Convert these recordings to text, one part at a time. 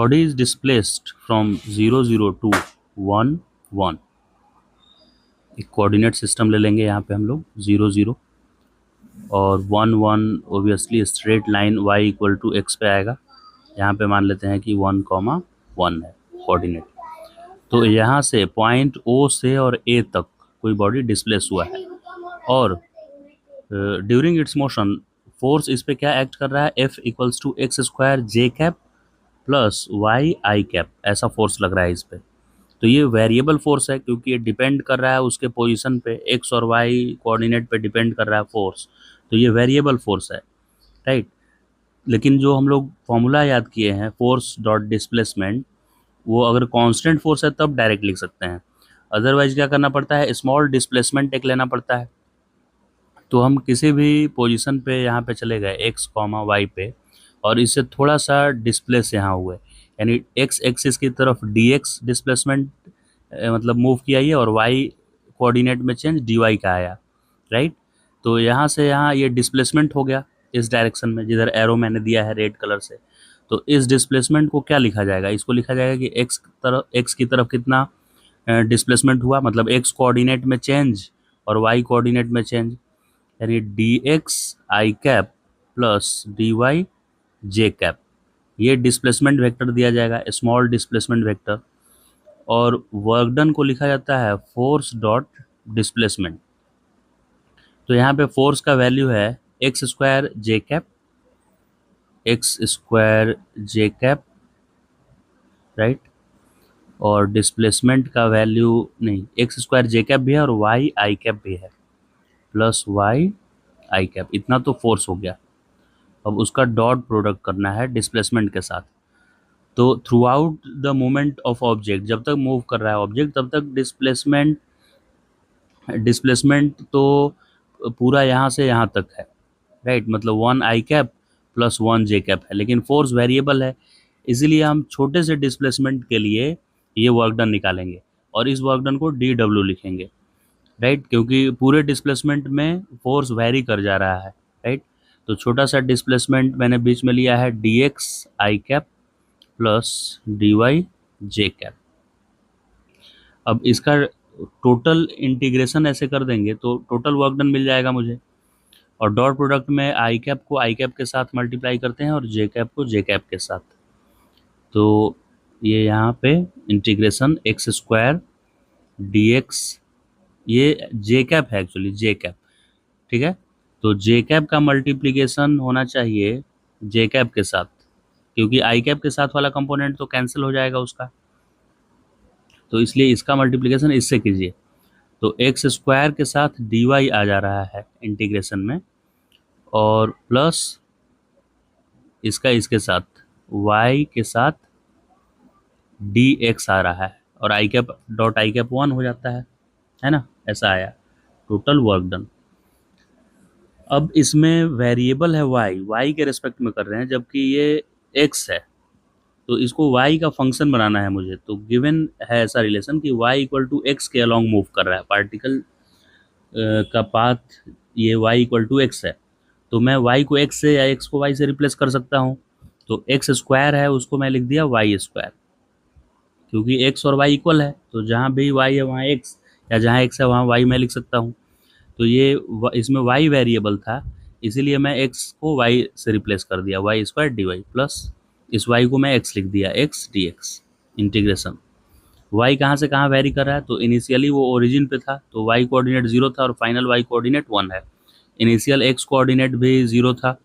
Body is displaced from 0 0 to 1 1। एक coordinate system ले लेंगे यहाँ पे हम लोग 0 0 और 1 1। Obviously straight line y equal to x पे आएगा। यहाँ पे मान लेते हैं कि 1 1 है कोऑर्डिनेट। तो यहाँ से पॉइंट O से और A तक कोई बॉडी डिस्प्लेस हुआ है और ड्यूरिंग इट्स मोशन फोर्स इस पे क्या एक्ट कर रहा है, F equals to x square j cap plus y i cap, ऐसा फोर्स लग रहा है इस पे। तो ये वेरिएबल फोर्स है क्योंकि ये डिपेंड कर रहा है उसके पोजीशन पे, एक्स और वाई कोऑर्डिनेट पे डिपेंड कर रहा है फोर्स। तो ये वेरिएबल फोर्स है, राइट। लेकिन जो हम लोग फॉर्मूला याद किए हैं फोर्स डॉट डिस्प्लेसमेंट, वो अगर कांस्टेंट फोर्स है तब डायरेक्ट लिख सकते हैं, अदरवाइज क्या करना पड़ता है, स्मॉल डिस्प्लेसमेंट एक लेना पड़ता है। तो हम किसी भी पोजीशन पे यहाँ पे चले गए एक्स कॉमा वाई पे और इससे थोड़ा सा डिस्प्लेस यहाँ हुए, यानी एक्स एक्सिस की तरफ डी एक्स डिस्प्लेसमेंट मतलब मूव किया ये, और वाई कोऑर्डिनेट में चेंज डी वाई का आया, राइट। तो यहाँ से यहाँ ये डिस्प्लेसमेंट हो गया इस डायरेक्शन में जिधर एरो मैंने दिया है रेड कलर से। तो इस डिस्प्लेसमेंट को क्या लिखा जाएगा, इसको लिखा जाएगा कि एक्स की तरफ कितना डिस्प्लेसमेंट हुआ, मतलब एक्स कोऑर्डिनेट में चेंज और वाई कोऑर्डिनेट में चेंज, यानी डी एक्स आई cap plus D Y J cap. ये डिस्प्लेसमेंट वेक्टर दिया जाएगा, स्मॉल डिस्प्लेसमेंट वेक्टर। और वर्क डन को लिखा जाता है फोर्स डॉट डिस्प्लेसमेंट। तो यहाँ पे फोर्स का वैल्यू है x square j cap, x square j cap, right. और डिस्प्लेसमेंट का वैल्यू नहीं, एक्स स्क्वायर जे कैप भी है और वाई आई कैप भी है, प्लस वाई आई कैप। इतना तो फोर्स हो गया। अब उसका डॉट प्रोडक्ट करना है डिस्प्लेसमेंट के साथ। तो through out the movement of object, जब तक मूव कर रहा है ऑब्जेक्ट तब तक डिस्प्लेसमेंट तो पूरा यहाँ से यहाँ तक है, राइट। मतलब 1 आई कैप प्लस 1 जे कैप है, लेकिन फोर्स वेरिएबल है, इसीलिए हम छोटे से डिस्प्लेसमेंट के लिए ये वर्क डन निकालेंगे और इस वर्क डन को डी डब्ल्यू लिखेंगे, राइट, क्योंकि पूरे डिस्प्लेसमेंट में फोर्स वेरी कर जा रहा है, राइट। तो छोटा सा डिस्प्लेसमेंट मैंने बीच में लिया है डी एक्स आई cap plus D Y J cap. अब इसका टोटल इंटीग्रेशन ऐसे कर देंगे तो टोटल वर्क डन मिल जाएगा मुझे। और डॉट प्रोडक्ट में आई कैप को आई कैप के साथ मल्टीप्लाई करते हैं और जे कैप को जे कैप के साथ। तो ये यहाँ पे integration x square D x, ये जे कैप है एक्चुअली, जे कैप, ठीक है। तो जे कैप का मल्टीप्लिकेशन होना चाहिए जे कैप के साथ, क्योंकि आई कैप के साथ वाला कंपोनेंट तो कैंसिल हो जाएगा उसका, तो इसलिए इसका मल्टीप्लिकेशन इससे कीजिए। तो एक्स स्क्वायर के साथ डी वाई आ जा रहा है इंटीग्रेशन में, और प्लस इसका इसके साथ वाई के साथ डी एक्स आ रहा है, और आई कैप डॉट आई कैप 1 हो जाता है ना, ऐसा आया टोटल वर्क डन। अब इसमें वेरिएबल है वाई के रेस्पेक्ट में कर रहे हैं, जबकि ये एक्स है, तो इसको y का फंक्शन बनाना है मुझे। तो गिवन है ऐसा रिलेशन कि y इक्वल टू एक्स के अलॉन्ग मूव कर रहा है पार्टिकल का पाथ, ये y इक्वल टू एक्स है। तो मैं y को x से या x को y से रिप्लेस कर सकता हूँ। तो एक्स स्क्वायर है उसको मैं लिख दिया y स्क्वायर, क्योंकि x और y इक्वल है, तो जहाँ भी y है वहाँ x, या जहाँ x है वहाँ y मैं लिख सकता हूँ। तो ये इसमें y वेरिएबल था, इसीलिए मैं x को y से रिप्लेस कर दिया, y square d y, plus इस y को मैं x लिख दिया, x d x integration. y कहाँ से कहाँ वेरी कर रहा है, तो इनिशियली वो ओरिजिन पे था तो y कोऑर्डिनेट 0 था और फाइनल y कोऑर्डिनेट 1 है। इनिशियल x कोऑर्डिनेट भी 0 था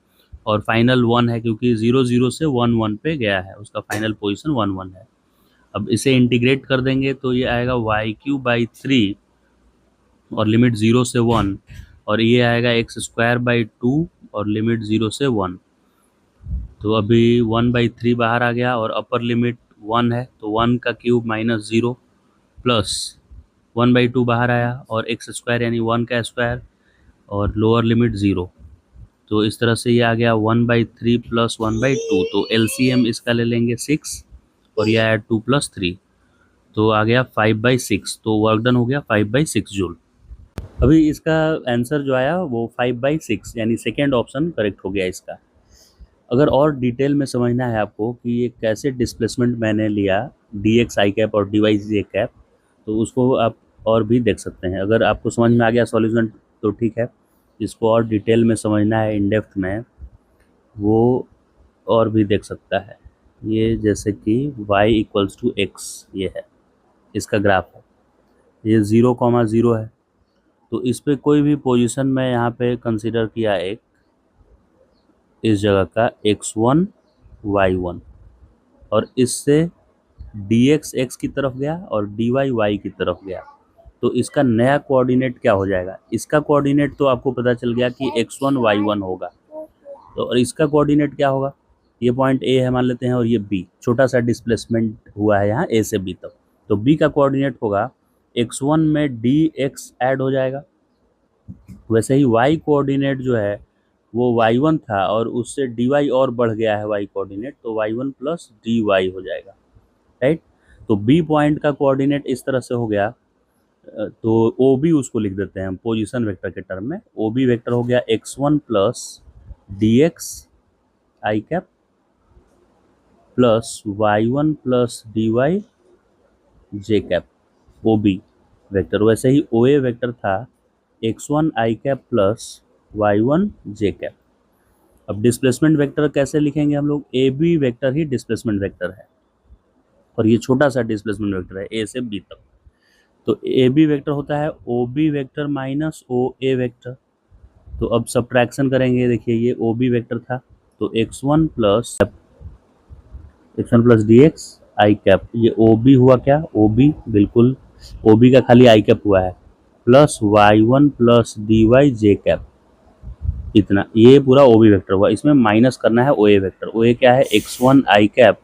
और फाइनल 1 है, क्योंकि 0 0 से 1 1 पे गया है, उसका फाइनल पोजीशन 1 1 है। अब इसे इंटीग्रेट कर देंगे तो ये आएगा y³ और लिमिट 0 से 1, और ये आएगा x² 2 और लिमिट 0 से 1। तो अभी 1/3 बाहर आ गया और अपर लिमिट 1 है, तो 1 का क्यूब माइनस 0 प्लस 1/2 बाहर आया और x² यानी 1 का स्क्वायर और लोअर लिमिट 0। तो इस तरह से ये आ गया 1/3 प्लस 1/2। तो LCM इसका ले लेंगे 6 और ये आया 2 + 3, तो आ गया 5/6। तो वर्क डन हो गया 5/6 जूल। अभी इसका आंसर जो आया वो 5/6 यानी सेकेंड ऑप्शन करेक्ट हो गया इसका। अगर और डिटेल में समझना है आपको कि ये कैसे डिस्प्लेसमेंट मैंने लिया डी एक्स आई कैप और डी वाई जे कैप, तो उसको आप और भी देख सकते हैं। अगर आपको समझ में आ गया सॉल्यूशन तो ठीक है, इसको और डिटेल में समझना है इन डेप्थ में, वो और भी देख सकता है। ये जैसे कि y इक्वल्स टू एक्स ये है, इसका ग्राफ है, ये 0,0 है। तो इस पे कोई भी पोजीशन में यहाँ पे कंसीडर किया एक इस जगह का x1 y1, और इससे dx x की तरफ गया और dy y की तरफ गया, तो इसका नया कोऑर्डिनेट क्या हो जाएगा? इसका कोऑर्डिनेट तो आपको पता चल गया कि x1 y1 होगा, तो और इसका कोऑर्डिनेट क्या होगा? ये पॉइंट ए है मान लेते हैं, और ये बी, छोटा सा डिस्प्लेसमेंट हुआ है यहाँ ए से बी तक, तो बी का कोऑर्डिनेट होगा x1 में dx ऐड हो जाएगा। वैसे ही y कोऑर्डिनेट जो है वो y1 था और उससे dy और बढ़ गया है y कोऑर्डिनेट, तो y1 प्लस dy हो जाएगा, राइट। तो b पॉइंट का कोऑर्डिनेट इस तरह से हो गया, तो OB उसको लिख देते हैं हम पोजीशन वेक्टर के टर्म में। OB वेक्टर हो गया x1 plus dx I cap plus y1 plus dy J cap, OB vector. वैसे ही OA वेक्टर था x1 I cap plus y1 J cap. अब डिस्प्लेसमेंट वेक्टर कैसे लिखेंगे हम लोग? AB वेक्टर ही डिस्प्लेसमेंट वेक्टर है, और ये छोटा सा डिस्प्लेसमेंट वेक्टर है A से B तक। तो AB वेक्टर होता है OB vector minus OA vector. तो अब सब्ट्रैक्शन करेंगे, देखिए ये OB वेक्टर था, तो x1 प्लस डी एक्स आई कैप, ये OB हुआ क्या? OB बिल्कुल OB का खाली आई कैप हुआ है, plus y1 plus D Y J cap, इतना। ये पूरा OB वेक्टर हुआ, इसमें माइनस करना है OA वेक्टर। OA क्या है? x1 I cap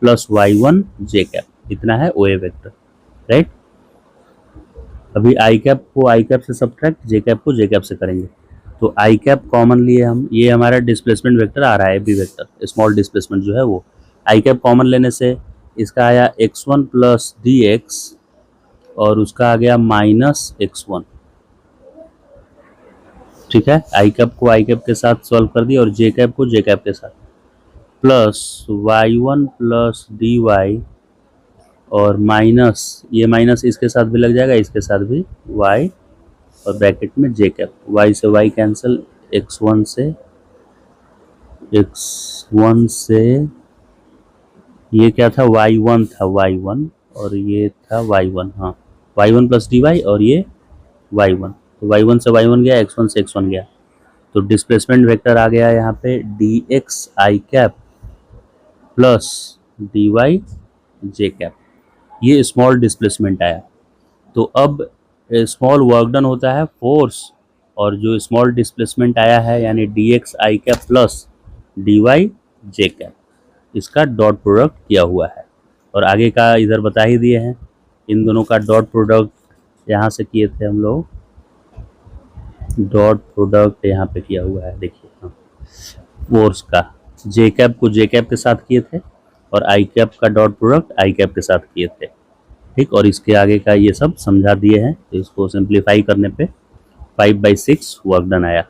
plus y1 J cap, इतना है OA वेक्टर, राइट। अभी आई कैप को आई कैप से सब्ट्रैक्ट, जे कैप को जे कैप से करेंगे, तो आई कैप कॉमन लिए हम, ये हमारा डिस्प्लेसमेंट वेक्टर आ रहा है बी वेक्टर, स्मॉल डिस्प्लेसमेंट जो है वो। आई कैप कॉमन लेने से इसका आया x1 प्लस डी एक्स और उसका आ गया माइनस x1, ठीक है। आई कैप को आई कैप के साथ सॉल्व कर दिया और जे कैप को जे कैप के साथ, plus y1 plus D y और माइनस, ये माइनस इसके साथ भी लग जाएगा, इसके साथ भी y और ब्रैकेट में जे कैप, y से y कैंसिल, x1 से ये क्या था? y1 था, y1, और ये था y1, हाँ y1 प्लस डी वाई और ये y1, तो y1 से y1 गया, x1 से x1 गया, तो डिस्प्लेसमेंट वेक्टर आ गया यहाँ पे dx I cap plus dy J cap, ये स्मॉल डिस्प्लेसमेंट आया। तो अब स्मॉल वर्क डन होता है फोर्स, और जो स्मॉल डिस्प्लेसमेंट आया है यानी dx I cap plus dy J cap, इसका डॉट प्रोडक्ट किया हुआ है, और आगे का इधर बता ही दिए हैं। इन दोनों का डॉट प्रोडक्ट यहाँ से किए थे हम लोग, डॉट प्रोडक्ट यहाँ पे किया हुआ है, देखिए हाँ, फोर्स का जे कैप को जे कैप के साथ किए थे और आई कैप का डॉट प्रोडक्ट आई कैप के साथ किए थे, ठीक। और इसके आगे का ये सब समझा दिए हैं, तो इसको सिंप्लीफाई करने पे 5/6 वर्क डन आया।